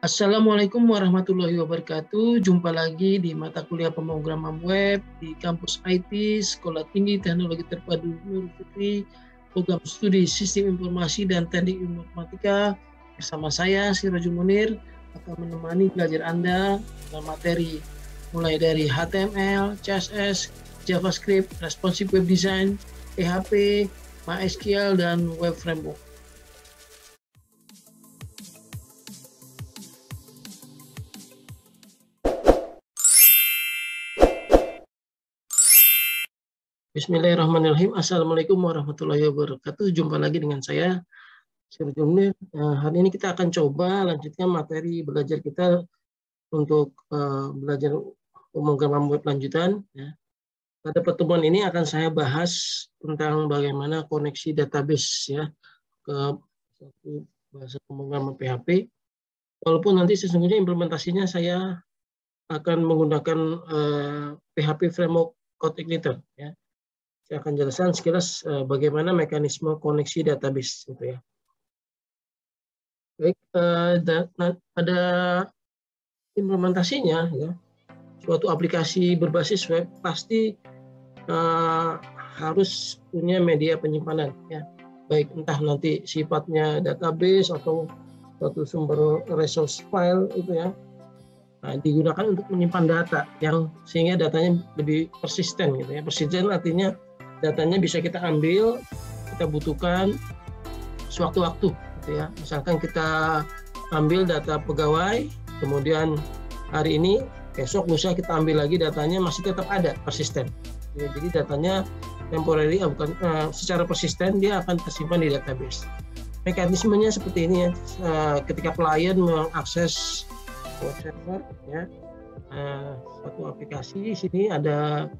Assalamualaikum warahmatullahi wabarakatuh. Jumpa lagi di mata kuliah pemrograman web di kampus IT Sekolah Tinggi Teknologi Terpadu Nurul Fikri, program studi Sistem Informasi dan Teknik Informatika. Bersama saya Sirajul Munir akan menemani belajar Anda dalam materi mulai dari HTML, CSS, JavaScript, Responsive Web Design, PHP, MySQL, dan Web Framework. Bismillahirrahmanirrahim. Assalamualaikum warahmatullahi wabarakatuh. Jumpa lagi dengan saya, Sirajul Munir. Hari ini kita akan coba lanjutkan materi belajar kita untuk belajar pemrograman web lanjutan. Pada pertemuan ini akan saya bahas tentang bagaimana koneksi database ke satu bahasa pemrograman PHP. Walaupun nanti sesungguhnya implementasinya saya akan menggunakan PHP Framework Code Igniter. Saya akan jelaskan sekilas bagaimana mekanisme koneksi database, gitu ya. Baik, pada implementasinya, suatu aplikasi berbasis web pasti harus punya media penyimpanan, baik entah nanti sifatnya database atau suatu sumber resource file itu digunakan untuk menyimpan data sehingga datanya lebih persisten, gitu ya. Persisten artinya datanya bisa kita ambil, kita butuhkan sewaktu-waktu, gitu ya. Misalkan kita ambil data pegawai, kemudian hari ini, besok, lusa kita ambil lagi datanya masih tetap ada, persisten. Ya, jadi datanya temporary, secara persisten dia akan tersimpan di database. Mekanismenya seperti ini ya. Ketika klien mengakses web server, suatu aplikasi, di sini ada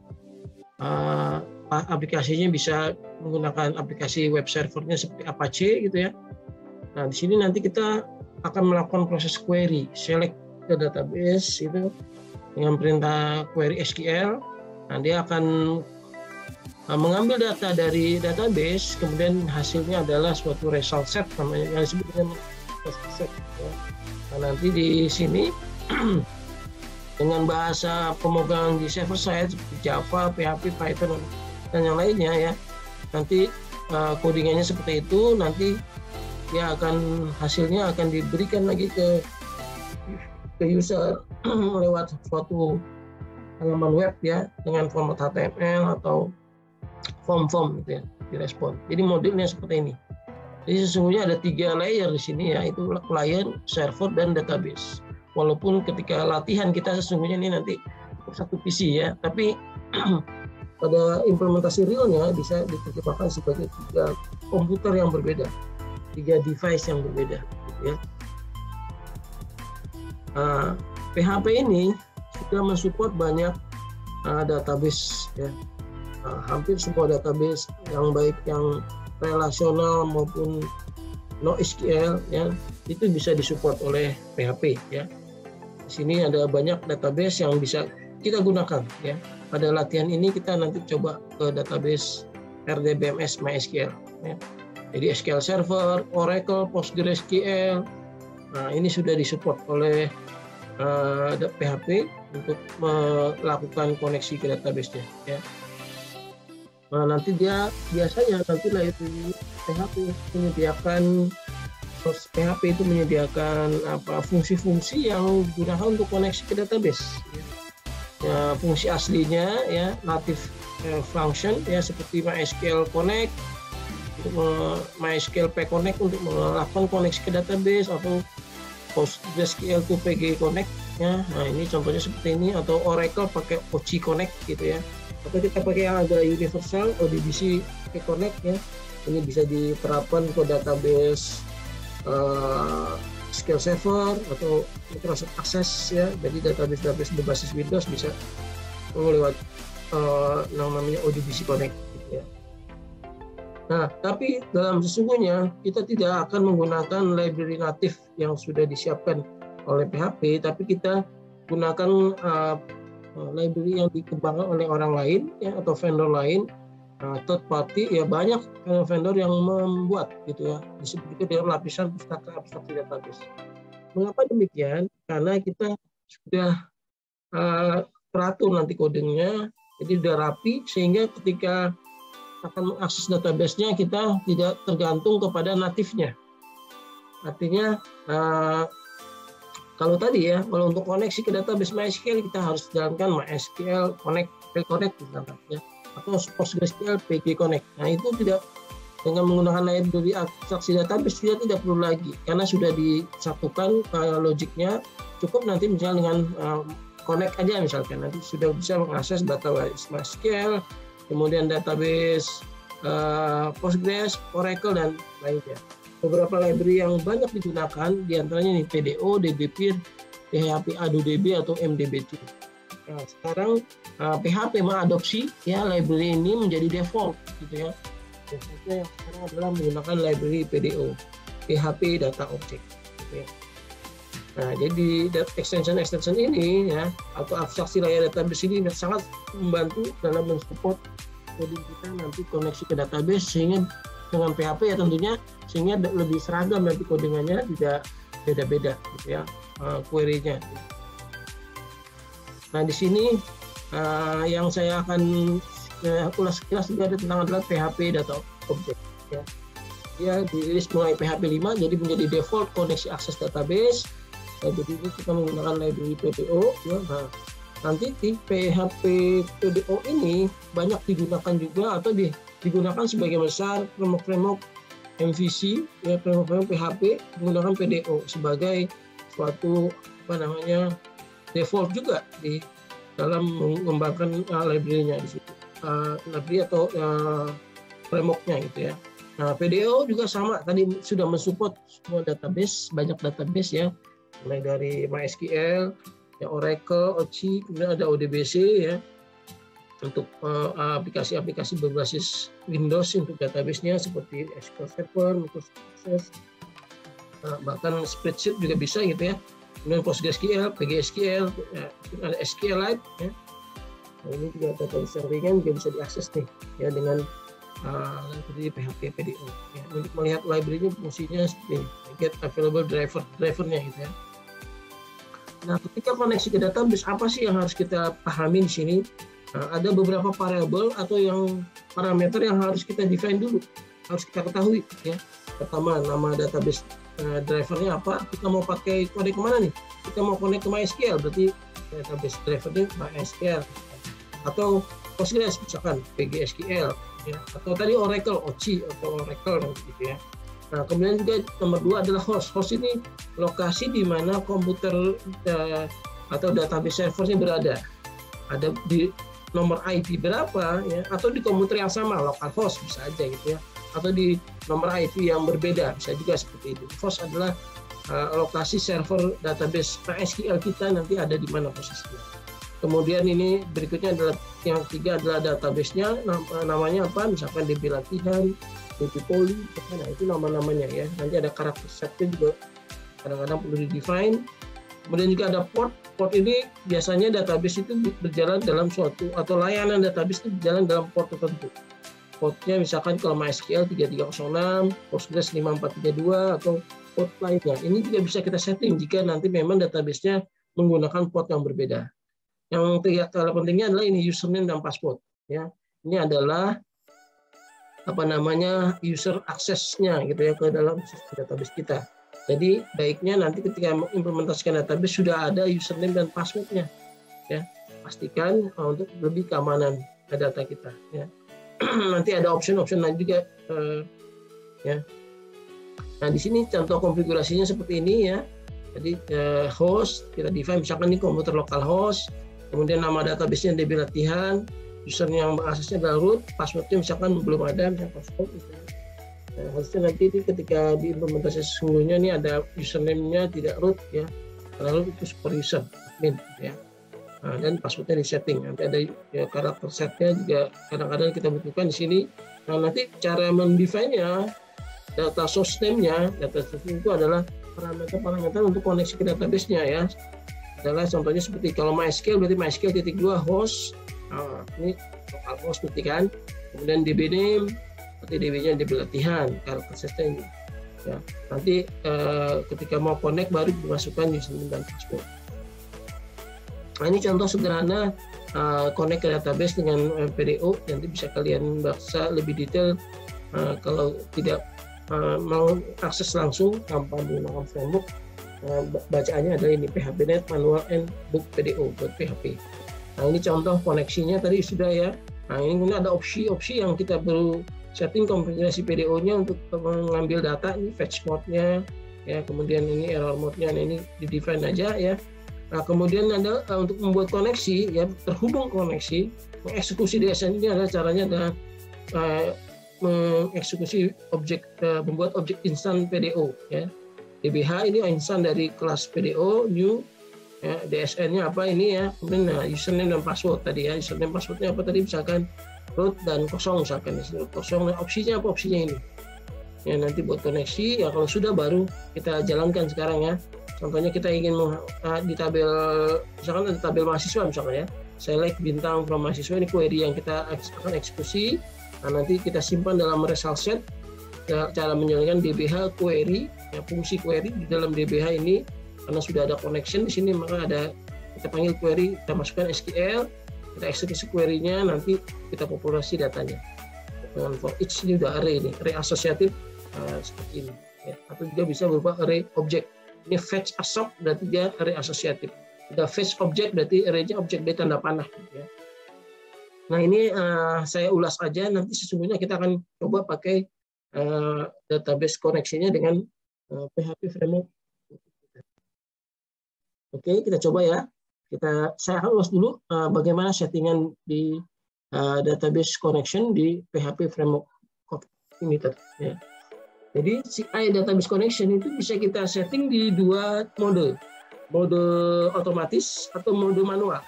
aplikasinya bisa menggunakan aplikasi web servernya seperti Apache, gitu ya. Nah, di sini nanti kita akan melakukan proses query, select ke database itu dengan perintah query SQL. Nah, dia akan mengambil data dari database, kemudian hasilnya adalah suatu result set, namanya yang disebut dengan result set. Nah, nanti di sini dengan bahasa pemrograman di server side seperti Java, PHP, Python, dan yang lainnya ya. Nanti codingannya seperti itu, nanti dia hasilnya akan diberikan lagi ke user lewat suatu halaman web ya, dengan format HTML atau form gitu ya, direspon. Jadi modelnya seperti ini. Jadi sesungguhnya ada 3 layer di sini ya, itu client, server, dan database. Walaupun ketika latihan kita sesungguhnya ini nanti satu PC ya, tapi pada implementasi realnya bisa diterjemahkan sebagai 3 komputer yang berbeda, 3 device yang berbeda, gitu ya. PHP ini sudah mensupport banyak database ya. Hampir semua database yang baik yang relasional maupun NoSQL ya, itu bisa disupport oleh PHP ya. Di sini ada banyak database yang bisa kita gunakan ya. Pada latihan ini kita nanti coba ke database RDBMS MySQL ya. Jadi SQL Server, Oracle, PostgreSQL. Nah, ini sudah disupport oleh PHP untuk melakukan koneksi ke database-nya ya. Nah, nanti dia biasanya layer PHP itu menyediakan fungsi-fungsi yang digunakan untuk koneksi ke database. Ya, fungsi aslinya ya native function ya, seperti MySQL Connect, MySQL P-Connect untuk melakukan koneksi ke database, atau PostgreSQL to PG Connect ya. Nah, ini contohnya seperti ini, atau Oracle pakai OC Connect gitu ya. Atau kita pakai yang agak universal, ODBC P-Connect ya. Ini bisa diterapkan ke database SQL Server atau Microsoft Access ya. Jadi database berbasis Windows bisa lewat yang namanya ODBC Connect gitu ya. Nah, tapi dalam sesungguhnya kita tidak akan menggunakan library natif yang sudah disiapkan oleh PHP, tapi kita gunakan library yang dikembangkan oleh orang lain ya, atau vendor lain, third party ya. Banyak vendor yang membuat gitu ya, disebut itu dengan lapisan pustaka abstraksi database. Mengapa demikian? Karena kita sudah teratur nanti codingnya, jadi sudah rapi sehingga ketika akan mengakses database-nya kita tidak tergantung kepada natifnya. Artinya kalau tadi ya, kalau untuk koneksi ke database MySQL kita harus jalankan MySQL Connect, Reconnect misalkan ya, atau PostgreSQL PG Connect. Nah itu tidak, dengan menggunakan library abstraksi database sudah tidak perlu lagi karena sudah disatukan logiknya. Cukup nanti misalnya dengan connect aja misalkan, nanti sudah bisa mengakses database MySQL, kemudian database Postgres, Oracle dan lainnya. Beberapa library yang banyak digunakan diantaranya nih PDO, DBpeer, PHP AdoDB atau MDB2. Nah, sekarang PHP mengadopsi ya library ini menjadi default gitu ya. Defaultnya yang sekarang adalah menggunakan library PDO, PHP Data Object. Gitu ya. Nah, jadi extension ini ya atau abstraksi layar database ini sangat membantu dalam mensupport coding kita nanti koneksi ke database sehingga dengan PHP ya tentunya sehingga lebih seragam nanti codingannya, tidak beda-beda gitu ya query-nya. Nah di sini yang saya akan ulas sekilas juga ada tentang adalah PHP Data Object ya. Dia dirilis mulai PHP 5 jadi menjadi default koneksi akses database. Nah, jadi ini kita menggunakan library PDO ya. Nah, nanti di PHP PDO ini banyak digunakan juga atau digunakan sebagian besar framework MVC ya, framework PHP menggunakan PDO sebagai suatu default juga di dalam mengembangkan library-nya di situ, library atau framework-nya gitu ya. Nah PDO juga sama, tadi sudah mensupport semua database, banyak database ya, mulai dari MySQL, ya Oracle, OCI, kemudian ada ODBC ya untuk aplikasi-aplikasi berbasis Windows untuk database-nya seperti SQL Server, Microsoft Access, bahkan spreadsheet juga bisa gitu ya. Kemudian PostgreSQL, PGSQL, ya, ada SQLite ya. Nah, ini juga database yang ringan juga bisa diakses nih ya dengan library PHP PDO. Ya, untuk melihat library-nya fungsinya seperti ini, get available drivernya gitu ya. Nah, ketika koneksi ke database, apa sih yang harus kita pahami di sini? Nah, ada beberapa variabel atau yang parameter yang harus kita define dulu, harus kita ketahui ya. Pertama, nama database drivernya apa? Kita mau pakai kode kemana nih? Kita mau connect ke MySQL, berarti database drivernya MySQL atau Postgres misalkan PGSQL ya. Atau tadi Oracle, OCI atau Oracle gitu ya. Nah, kemudian juga nomor 2 adalah host. Host ini lokasi di mana komputer atau database servernya berada. Ada di nomor IP berapa ya, atau di komputer yang sama, localhost bisa aja gitu ya. Atau di nomor IP yang berbeda, bisa juga seperti itu. Host adalah lokasi server database MySQL kita nanti ada di mana posisinya. Kemudian ini berikutnya adalah yang ketiga adalah database-nya, namanya apa? Misalkan DB latihan, Poly, nah itu nama-namanya ya. Nanti ada karakter setnya juga kadang-kadang perlu di-define. Kemudian juga ada port. Port ini biasanya database itu berjalan dalam suatu atau layanan database itu berjalan dalam port tertentu. Portnya misalkan kalau MySQL 3306, Postgres 5432 atau port lainnya. Ini juga bisa kita setting jika nanti memang database-nya menggunakan port yang berbeda. Yang pentingnya adalah ini username dan password ya. Ini adalah user aksesnya gitu ya ke dalam database kita. Jadi baiknya nanti ketika mengimplementasikan database sudah ada username dan passwordnya ya. Pastikan untuk lebih keamanan data kita ya. Nanti ada option-option lain juga ya. Nah di sini contoh konfigurasinya seperti ini ya. Jadi host kita define misalkan ini komputer localhost, kemudian nama database-nya DB latihan, user yang mengaksesnya adalah root, passwordnya misalkan belum ada, misalkan password. Nah, harusnya nanti ketika diimplementasi sesungguhnya ini ada username-nya tidak root ya, karena root itu super user, admin ya. Nah, dan passwordnya di setting. Nanti ada ya, karakter setnya juga kadang-kadang kita butuhkan di sini. Nah nanti cara mendefine-nya, data source name-nya, data source name itu adalah parameter untuk koneksi ke database-nya ya. Adalah contohnya seperti kalau MySQL berarti MySQL _2 host. Nah, ini localhost kan, kemudian DB name, berarti DB-nya DB latihan, karakter setnya ini. Ya, nanti ketika mau connect baru dimasukkan username dan password. Nah, ini contoh sederhana connect ke database dengan PDO. Nanti bisa kalian baca lebih detail kalau tidak mau akses langsung tanpa menggunakan framework. Bacaannya adalah ini PHP.NET Manual and Book PDO.php. Nah, ini contoh koneksinya tadi sudah ya. Nah, ini ada opsi-opsi yang kita perlu setting konfigurasi PDO-nya untuk mengambil data. Ini fetch mode-nya, ya, kemudian ini error mode-nya, nah, ini di define aja ya. Nah, kemudian ada untuk membuat koneksi, ya, terhubung koneksi, mengeksekusi DSN ini adalah caranya adalah mengeksekusi objek, membuat objek instan PDO, ya. DBH ini instan dari kelas PDO new, ya, DSN-nya apa ini ya, kemudian username dan password tadi ya, username passwordnya apa tadi, misalkan root dan kosong, misalkan kosong. Nah, opsinya apa, opsinya ini ya, nanti buat koneksi ya. Kalau sudah baru kita jalankan sekarang ya. Contohnya kita ingin di tabel, misalkan ada tabel mahasiswa misalkan ya, select bintang from mahasiswa, ini query yang kita akan eksekusi. Nah, nanti kita simpan dalam result set. Cara menjalankan DBH query, ya, fungsi query di dalam DBH ini, karena sudah ada connection di sini, maka ada kita panggil query, kita masukkan SQL, kita eksekusi query-nya, nanti kita populasi datanya. Dengan for each ini udah array ini, array asosiatif seperti ini, ya. Atau juga bisa berupa array object. Ini fetch assoc berarti dia array asosiatif. Udah fetch object berarti array-nya objek dari tanda panah, ya. Nah, ini saya ulas aja, nanti sesungguhnya kita akan coba pakai database koneksinya dengan PHP framework. Oke, kita coba ya. Saya ulas dulu bagaimana settingan di database connection di PHP framework ini tadi. Ya. Jadi CI database connection itu bisa kita setting di dua mode otomatis atau mode manual.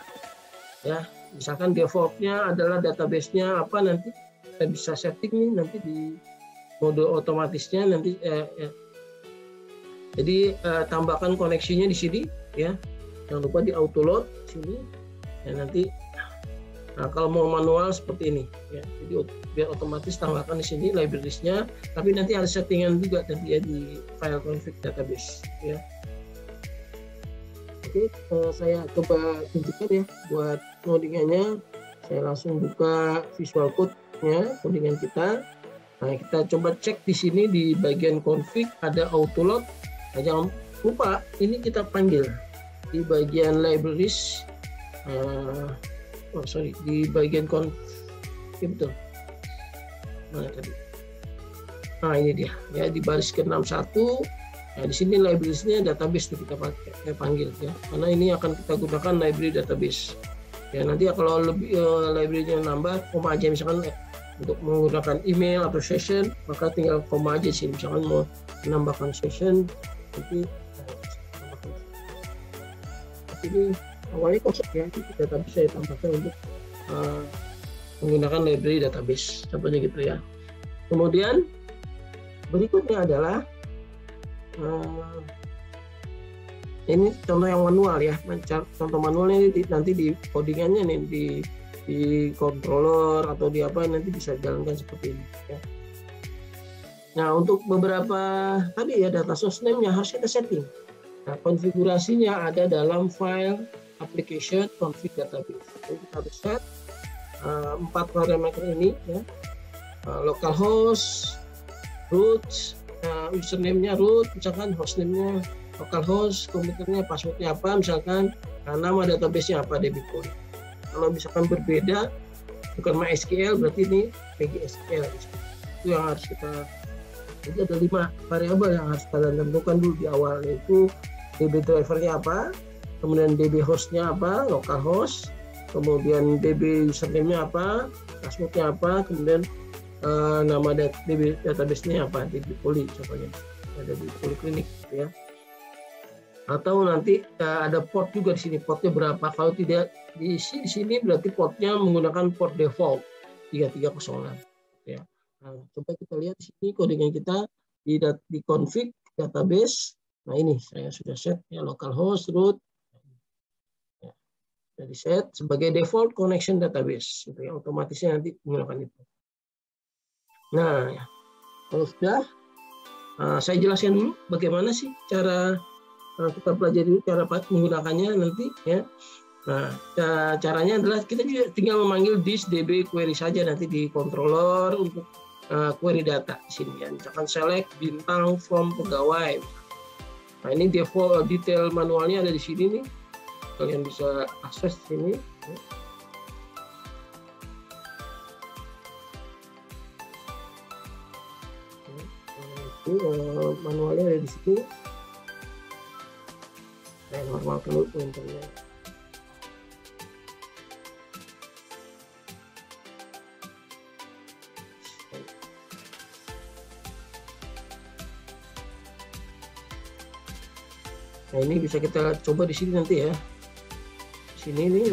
Ya, misalkan defaultnya adalah database-nya apa, nanti kita bisa setting nih nanti di mode otomatisnya nanti. Jadi tambahkan koneksinya di sini ya. Jangan lupa di auto load sini. Ya, nanti kalau mau manual seperti ini ya. Jadi biar otomatis tambahkan di sini libraries-nya, tapi nanti ada settingan juga nanti ya di file config database ya. Oke, saya coba tunjukkan ya buat codingannya. Saya langsung buka Visual Code-nya, codingan kita. Nah, kita coba cek di sini di bagian config ada autoload. Nah, jangan lupa ini kita panggil di bagian libraries. Di bagian config, ya, betul. Nah, ini dia ya, di baris ke-61. Nah, di sini libraries-nya database tuh kita panggil ya, karena ini akan kita gunakan library database. Ya, nanti kalau lebih library-nya nambah, koma aja misalkan untuk menggunakan email atau session, maka tinggal koma aja sih. Misalkan mau menambahkan session, nanti ini awalnya kosong ya, tapi saya tambahkan untuk menggunakan library database, contohnya gitu ya. Kemudian berikutnya adalah ini contoh yang manual ya. Contoh manualnya nanti di codingannya nih di controller atau di apa, nanti bisa jalankan seperti ini ya. Nah, untuk beberapa tadi ya data source name-nya harus kita setting. Nah, konfigurasinya ada dalam file application config database. Jadi kita harus set 4 parameter ini ya. Localhost, root, username-nya root, misalkan hostname-nya localhost, komputernya password-nya apa, misalkan nama database-nya apa, DB-Poly. Kalau misalkan berbeda, bukan MySQL, berarti ini PGSQL. Itu yang harus kita, jadi ada 5 variabel yang harus kalian tentukan dulu di awal, yaitu DB driver-nya apa, kemudian DB host-nya apa, localhost, kemudian DB username-nya apa, password-nya apa, kemudian nama DB database-nya apa, DB-Poly contohnya, ada di Polyclinic gitu ya. Atau nanti ada port juga di sini, portnya berapa. Kalau tidak di sini berarti portnya menggunakan port default 3306 ya. Nah, coba kita lihat di sini codingan kita di config database. Nah, ini saya sudah set ya, localhost, root ya, sudah di set sebagai default connection database gitu ya, otomatisnya nanti menggunakan itu. Nah, ya, kalau sudah Saya jelaskan dulu bagaimana sih cara kita pelajari cara menggunakannya nanti ya. Nah, caranya adalah kita juga tinggal memanggil this db query saja nanti di controller untuk query data di sini ya. Misalkan select bintang from pegawai. Nah, ini default detail manualnya ada di sini nih. Kalian bisa akses di sini. Manualnya ada di sini. Saya normalkan dulu pointernya. Nah, ini bisa kita coba di sini nanti ya. Di sini nih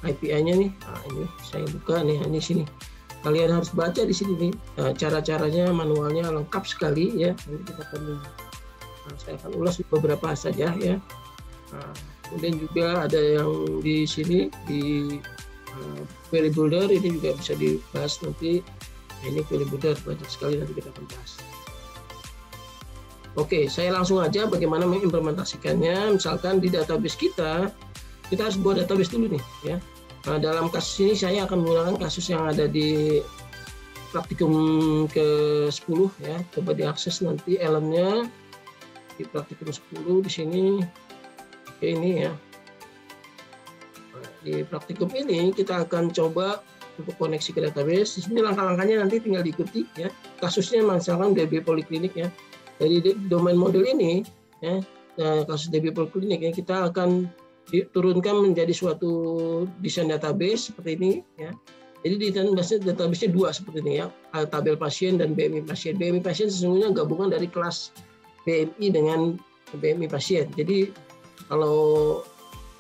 IPI-nya nih. Nah, ini saya buka nih, ini sini. Kalian harus baca di sini nih, cara-caranya manualnya lengkap sekali ya. Nanti kita akan saya akan ulas beberapa saja ya. Kemudian juga ada yang di sini di query builder, ini juga bisa dibahas nanti. Ini query builder banyak sekali, nanti kita akan bahas. Oke, saya langsung aja bagaimana mengimplementasikannya. Misalkan di database kita harus buat database dulu nih ya. Nah, dalam kasus ini saya akan menggunakan kasus yang ada di praktikum ke-10 ya. Coba diakses nanti elemennya di praktikum 10 di sini. Oke, ini ya. Nah, di praktikum ini kita akan coba untuk koneksi ke database. Di sini langkah-langkahnya nanti tinggal diikuti ya. Kasusnya misalkan DB Poliklinik ya. Dari domain model ini ya, kasus DB Poliklinik ya, kita akan diturunkan menjadi suatu desain database seperti ini ya. Jadi di database-nya dua seperti ini ya, tabel pasien dan BMI pasien. BMI pasien sesungguhnya gabungan dari kelas BMI dengan BMI pasien. Jadi kalau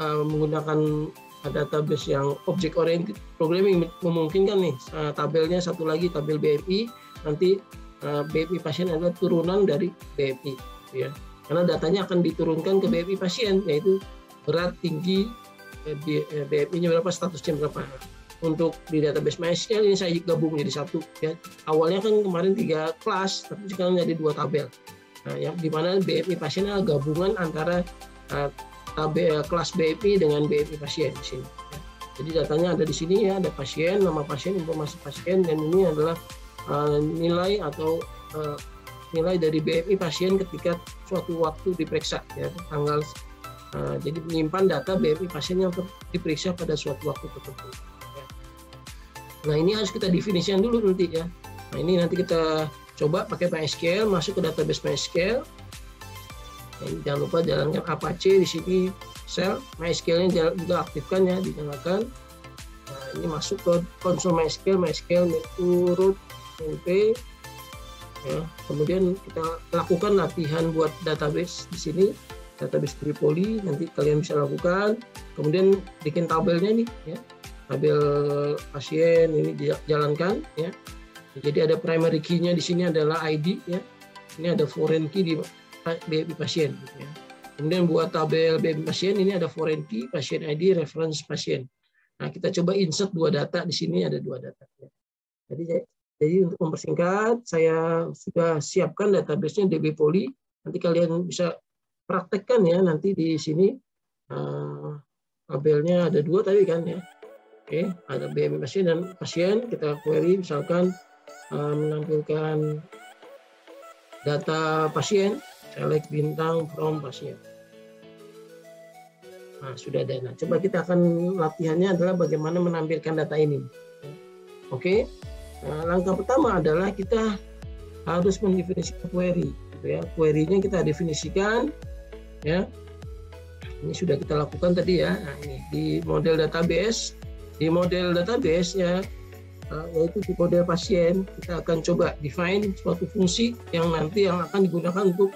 menggunakan database yang object oriented programming memungkinkan nih tabelnya satu lagi tabel BMI, nanti BMI pasien adalah turunan dari BMI ya. Karena datanya akan diturunkan ke BMI pasien, yaitu berat, tinggi, BMI-nya berapa, statusnya berapa. Untuk di database MySQL ini saya gabung jadi satu ya. Awalnya kan kemarin 3 kelas, tapi sekarang jadi 2 tabel. Nah, yang dimana BMI pasien adalah gabungan antara tabel kelas BMI dengan BMI pasien di sini. Ya. Jadi datanya ada di sini ya, ada pasien, nama pasien, informasi pasien, dan ini adalah nilai atau nilai dari BMI pasien ketika suatu waktu diperiksa ya, tanggal. Jadi menyimpan data BMI pasien yang diperiksa pada suatu waktu tertentu. Ya. Nah, ini harus kita definisikan dulu nanti ya. Nah, ini nanti kita coba pakai MySQL, masuk ke database MySQL. Jangan lupa jalankan Apache di sini, shell MySQL-nya juga aktifkan ya, dinyalakan. Nah, ini masuk ke konsol MySQL root np. Ya, kemudian kita lakukan latihan buat database di sini. Database Tripoli nanti kalian bisa lakukan, kemudian bikin tabelnya nih ya, tabel pasien ini dijalankan ya. Jadi ada primary key-nya di sini adalah ID ya, ini ada foreign key di BMI pasien gitu ya. Kemudian buat tabel BMI pasien ini ada foreign key, pasien ID, reference pasien. Nah, kita coba insert 2 data di sini, ada 2 data ya. Jadi untuk mempersingkat, saya sudah siapkan database-nya DB Poly, nanti kalian bisa praktekkan ya nanti di sini. Tabelnya ada 2 tadi kan ya. Oke, ada BMI pasien dan pasien. Kita query misalkan menampilkan data pasien, select bintang from pasien. Nah, sudah ada. Nah, coba kita akan latihannya adalah bagaimana menampilkan data ini. Oke. Nah, langkah pertama adalah kita harus mendefinisikan query. Ya, query-nya kita definisikan ya. Ini sudah kita lakukan tadi ya. Nah, ini di model database ya, yaitu di model pasien, kita akan coba define suatu fungsi yang nanti yang akan digunakan untuk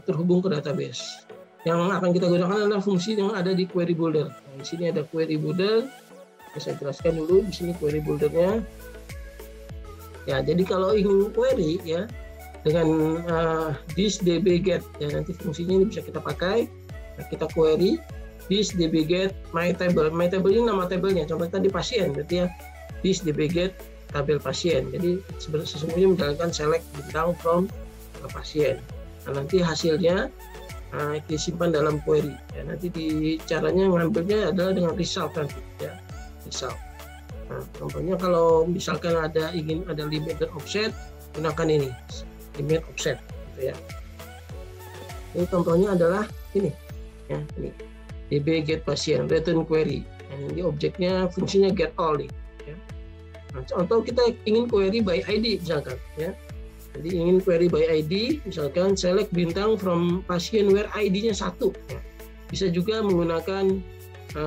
terhubung ke database. Yang akan kita gunakan adalah fungsi yang ada di query builder. Nah, di sini ada query builder. Saya jelaskan dulu di sini query buildernya. Ya, jadi kalau ingin query ya dengan this dbget ya, nanti fungsinya ini bisa kita pakai. Nah, kita query this dbget my table. My table ini nama tabelnya. Contoh tadi pasien, berarti ya this dbget tabel pasien. Jadi sesungguhnya menjalankan select bintang from pasien. Nah, nanti hasilnya disimpan dalam query. Ya, nanti caranya ngambilnya adalah dengan result nanti, ya, result. Nah, contohnya kalau misalkan ingin ada limit dan offset, gunakan ini limit offset, gitu ya. Ini contohnya adalah ini, ya, ini db get pasien return query. Nah, ini objeknya fungsinya get all nih. Ya. Nah, contoh kita ingin query by ID misalkan, ya. Jadi ingin query by ID, misalkan select bintang from pasien where ID-nya 1. Ya. Bisa juga menggunakan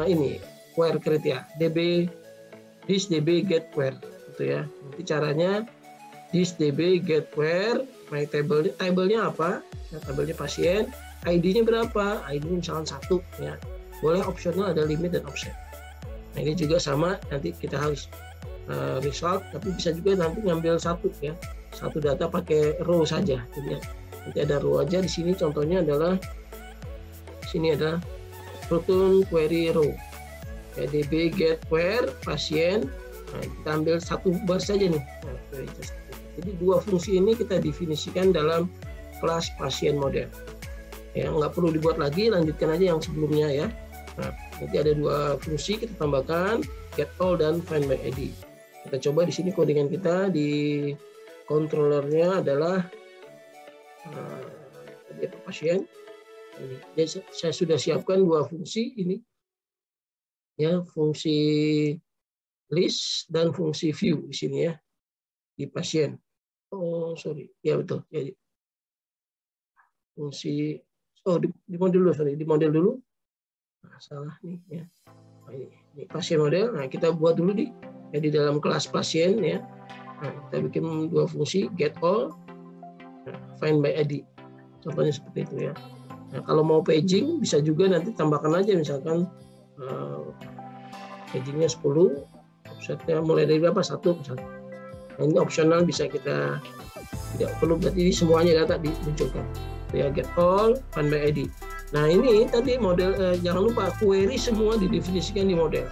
ini query criteria this db get where, gitu ya. Nanti caranya this db get where, my tabelnya apa? Ya, tabelnya pasien, ID-nya berapa? ID-nya misalkan 1, ya. Boleh opsional ada limit dan offset. Nah, ini juga sama, nanti kita harus result, tapi bisa juga nanti ngambil satu, ya, satu data pakai row saja. Jadi nanti ada row aja di sini. Contohnya adalah sini ada return query row, ya, db get where pasien. Nah, kita ambil satu bar saja nih. Nah, jadi dua fungsi ini kita definisikan dalam kelas pasien model. Ya, nggak perlu dibuat lagi, lanjutkan aja yang sebelumnya, ya. Nah, nanti ada dua fungsi kita tambahkan, get all dan find by ID. Kita coba di sini codingan kita di controllernya adalah pasien. Jadi saya sudah siapkan dua fungsi ini, ya, fungsi list dan fungsi view di sini, ya, di pasien. Oh sorry, ya betul. Jadi fungsi di model dulu, sorry, di model dulu. Nah, salah nih, ya. Nah, ini pasien model. Nah, kita buat dulu di dalam kelas pasien, ya. Nah, kita bikin dua fungsi get all, find by ID. Contohnya seperti itu, ya. Nah, kalau mau paging bisa juga nanti tambahkan aja, misalkan pagingnya 10, offsetnya mulai dari berapa? 1 misalkan. Nah, ini opsional, bisa kita tidak perlu berarti ini semuanya data dimunculkan. Ya, get all, find by ID. Nah, ini tadi model, jangan lupa query semua didefinisikan di model.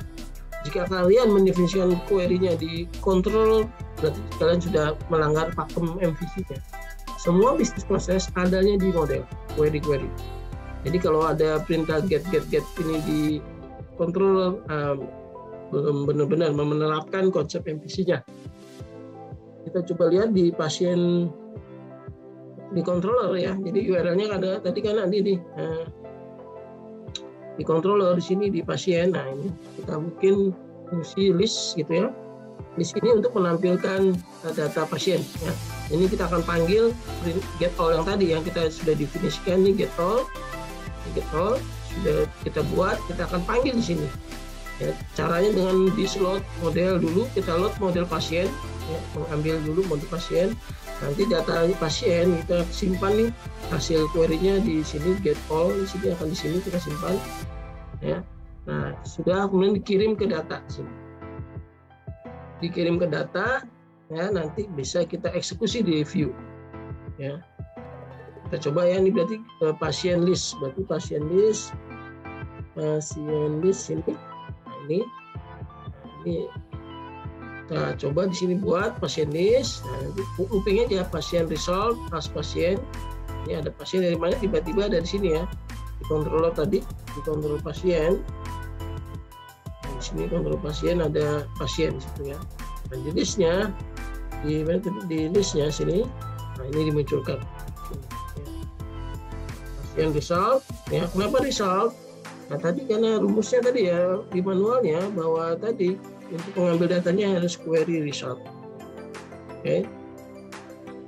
Jika kalian mendefinisikan query-nya di control, berarti kalian sudah melanggar pakem MVC-nya. Semua bisnis proses adanya di model query. Jadi kalau ada perintah get ini di control, belum benar-benar menerapkan konsep MVC-nya. Kita coba lihat di pasien di controller, ya. Jadi URL-nya ada tadi kan ada di controller di sini di pasien. Nah, ini kita bikin fungsi list, gitu ya. List ini untuk menampilkan data pasien, ya. Ini kita akan panggil get all yang tadi yang kita sudah definisikan nih, get all sudah kita buat, kita akan panggil di sini. Ya, caranya dengan di slot model dulu, kita load model pasien, ya, mengambil dulu model pasien. Nanti data pasien kita simpan nih, hasil query-nya di sini get all, di sini akan di sini kita simpan, ya. Nah, sudah kemudian dikirim ke data sini. Dikirim ke data, ya, nanti bisa kita eksekusi di view, ya. Kita coba, ya, ini berarti pasien list, berarti pasien list ini. Nah, ini kita coba di sini buat pasien list. Nah, nanti upingnya dia pasien result pas pasien. Ini ada pasien dari mana, tiba-tiba dari sini, ya, di controller tadi, di kontrol pasien. Nah, di sini kontrol pasien ada pasien di situ, ya. Nah, jenisnya di listnya sini. Nah, ini dimunculkan pasien result, ya. Kenapa result? Nah, tadi karena rumusnya tadi, ya, di manualnya bahwa tadi untuk mengambil datanya harus query result. Oke.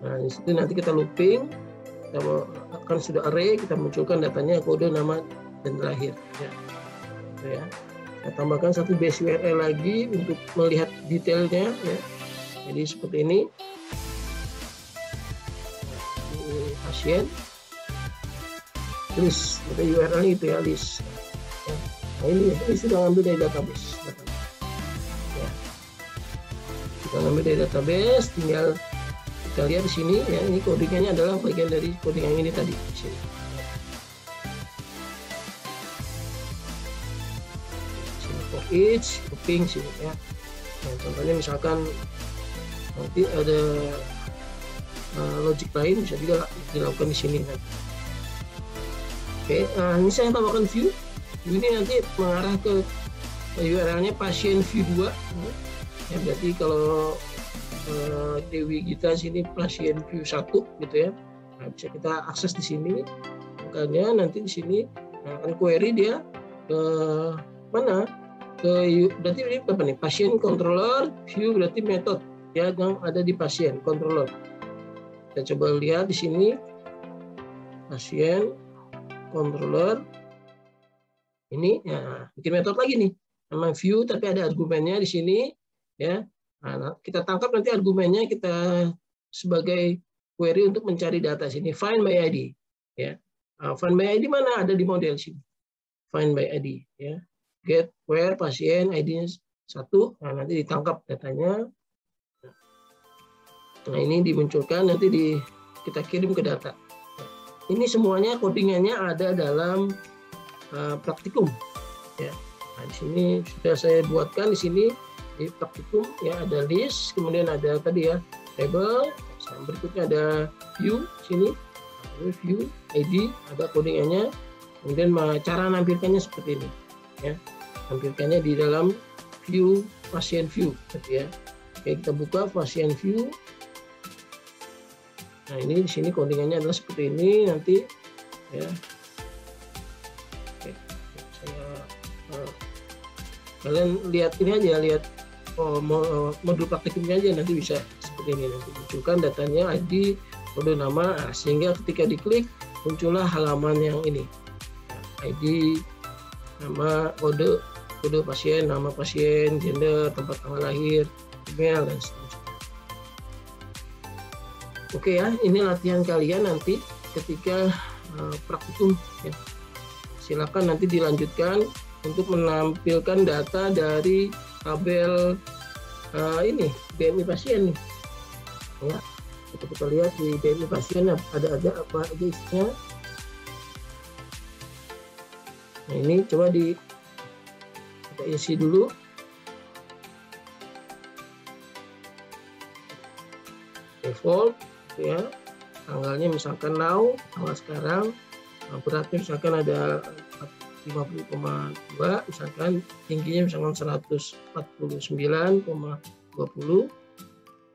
Nah, di situ nanti kita looping, kita akan sudah array, kita munculkan datanya, kode, nama, dan terakhir, ya. Ya. Kita tambahkan satu base URL lagi untuk melihat detailnya, ya. Jadi seperti ini. Ini pasien. List, ada URL itu, ya, list. Nah, ini sudah ngambil dari database. Ya. Kita ngambil dari database, tinggal kita lihat di sini, ya, ini codingannya adalah bagian dari codingan ini tadi di sini. Sini for each, looping sini, ya. Nah, contohnya misalkan Nanti ada logic lain bisa juga dilakukan di sini. Oke, ini saya tambahkan view. View ini nanti mengarah ke URL-nya pasien view 2. Ya, berarti kalau Dewi Gita sini pasien view 1 gitu ya. Nah, bisa kita akses di sini. Makanya nanti di sini akan query dia ke mana? Berarti ini apa nih? Pasien controller, view berarti method ya yang ada di pasien controller. Kita coba lihat di sini pasien controller ini ya, bikin metode lagi nih, nama view tapi ada argumennya di sini ya. Nah, kita tangkap nanti argumennya, kita sebagai query untuk mencari data sini, find by ID ya. Find by ID mana? Ada di model sini, find by ID ya, get where pasien ID-nya 1. Nah, nanti ditangkap datanya. Nah, ini dimunculkan, nanti kita kirim ke data. Ini semuanya codingannya ada dalam praktikum ya. Nah, di sini sudah saya buatkan di sini di praktikum ya, ada list, kemudian ada tadi ya table, berikutnya ada view sini, view ID, ada codingannya, kemudian cara nampilkannya seperti ini ya, nampilkannya di dalam view pasien view gitu ya. Oke, kita buka pasien view. Nah, ini di sini codingannya adalah seperti ini nanti ya. Oke, kalian lihat ini aja, lihat modul praktikumnya aja, nanti bisa seperti ini, nanti munculkan datanya ID, kode nama, sehingga ketika diklik muncullah halaman yang ini, ID, nama, kode pasien, nama pasien, gender, tempat tanggal lahir, email, dan seterusnya. Oke ya, ini latihan kalian nanti ketika praktikum ya. Silakan nanti dilanjutkan untuk menampilkan data dari tabel ini BMI pasien nih. Ya, kita lihat di BMI pasien ada apa aja isinya. Nah, ini coba kita isi dulu. Default ya, tanggalnya misalkan now, tanggal sekarang, beratnya misalkan ada 50,2, misalkan tingginya misalkan 149,20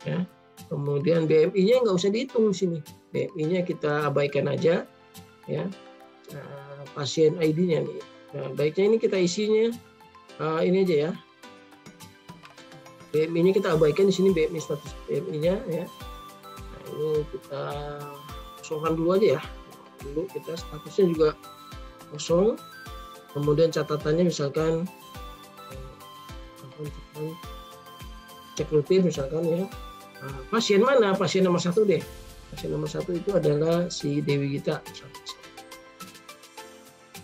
ya. Kemudian BMI-nya nggak usah dihitung di sini, BMI-nya kita abaikan aja ya. Pasien ID-nya nih, nah, baiknya ini kita isinya ini aja ya, BMI-nya kita abaikan di sini, BMI status BMI-nya ya. Ini kita kosongkan dulu aja ya, dulu kita statusnya juga kosong. Kemudian catatannya misalkan cek rutin misalkan ya, pasien mana, pasien nomor 1 deh, pasien nomor 1 itu adalah si Dewi Gita misalkan.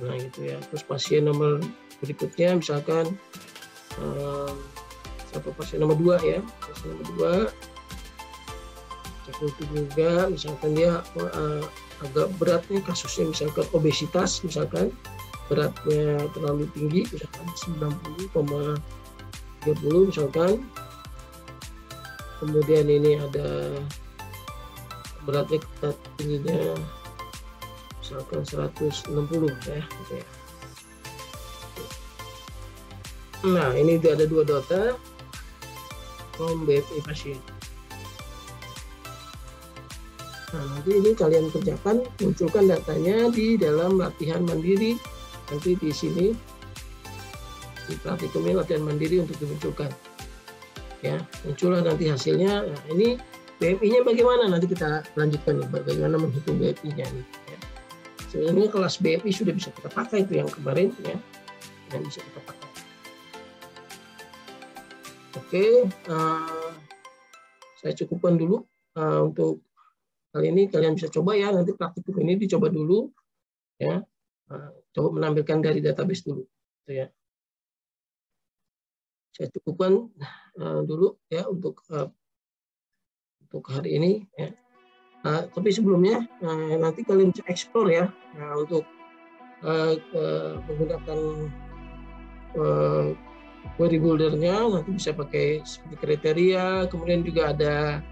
Nah gitu ya, terus pasien nomor berikutnya misalkan pasien nomor 2 ya, pasien nomor 2 cek rutin juga, misalkan dia agak beratnya kasusnya misalkan obesitas, misalkan beratnya terlalu tinggi misalkan 90,30 misalkan. Kemudian ini ada beratnya tingginya misalkan 160 ya gitu ya. Nah, ini ada 2 data from BMI pasien. Nah, nanti ini kalian kerjakan, munculkan datanya di dalam latihan mandiri. Nanti di sini di praktikum ini latihan mandiri untuk dimunculkan. Ya, muncullah nanti hasilnya. Nah, ini BMI-nya bagaimana? Nanti kita lanjutkan nih, bagaimana menghitung BMI-nya nih. Ya. Sebenarnya kelas BMI sudah bisa kita pakai itu yang kemarin ya, yang bisa kita pakai. Oke, saya cukupkan dulu untuk kali ini. Kalian bisa coba ya, nanti praktikum ini dicoba dulu ya, coba menampilkan dari database dulu gitu ya. Saya cukupkan dulu ya untuk hari ini ya. Tapi sebelumnya nanti kalian bisa explore ya, untuk menggunakan query buildernya, nanti bisa pakai seperti kriteria, kemudian juga ada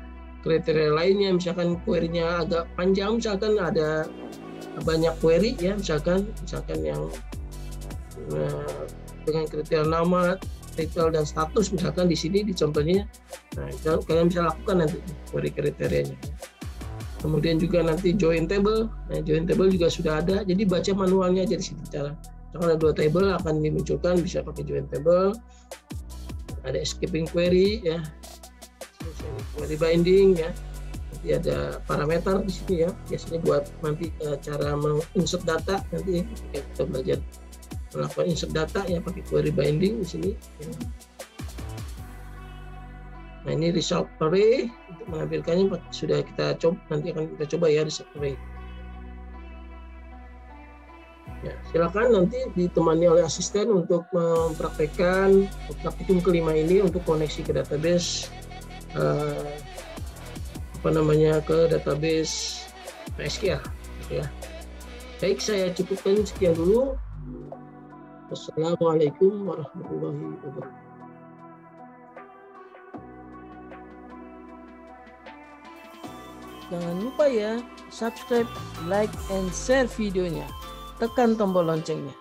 kriteria lainnya, misalkan query-nya agak panjang, misalkan ada banyak query ya, misalkan yang dengan kriteria nama, title dan status, misalkan di sini di contohnya. Nah, kalian bisa lakukan nanti query kriterianya. Kemudian juga nanti join table. Nah, join table juga sudah ada. Jadi baca manualnya aja di sini cara. Kalau ada 2 table akan dimunculkan, bisa pakai join table. Ada escaping query ya. Query binding ya. Nanti ada parameter di sini ya. Biasanya buat nanti cara menginsert data, nanti kita belajar melakukan insert data ya pakai query binding di sini ya. Nah, ini result array untuk menampilkannya sudah kita coba, nanti akan kita coba ya result array. Ya, silakan nanti ditemani oleh asisten untuk mempraktekkan praktikum kelima ini untuk koneksi ke database ke database MySQL ya. Baik, saya cukupkan sekian dulu. Wassalamualaikum warahmatullahi wabarakatuh. Jangan lupa ya, subscribe, like, and share videonya. Tekan tombol loncengnya.